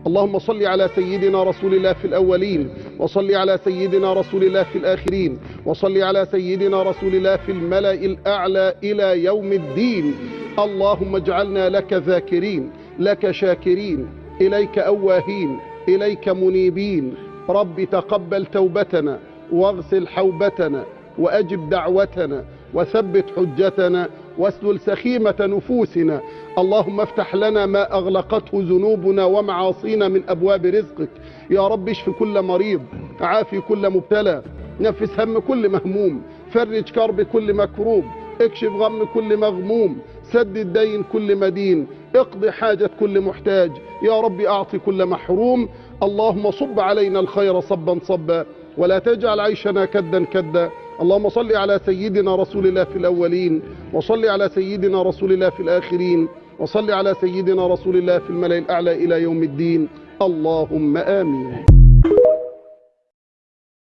اللهم صل على سيدنا رسول الله في الأولين، وصل على سيدنا رسول الله في الآخرين، وصل على سيدنا رسول الله في الملأ الأعلى إلى يوم الدين. اللهم اجعلنا لك ذاكرين، لك شاكرين، إليك أواهين، إليك منيبين. رب تقبل توبتنا، واغسل حوبتنا، وأجب دعوتنا، وثبت حجتنا، واسلل سخيمة نفوسنا. اللهم افتح لنا ما أغلقته ذنوبنا ومعاصينا من أبواب رزقك. يا رب اشف كل مريض، عافي كل مبتلى، نفس هم كل مهموم، فرج كرب كل مكروب، اكشف غم كل مغموم، سدد دين كل مدين، اقضي حاجة كل محتاج. يا رب أعطي كل محروم. اللهم صب علينا الخير صبا صبا، ولا تجعل عيشنا كدا كدا. اللهم صل على سيدنا رسول الله في الأولين، وصل على سيدنا رسول الله في الآخرين، وصل على سيدنا رسول الله في الملأ الأعلى إلى يوم الدين. اللهم آمين.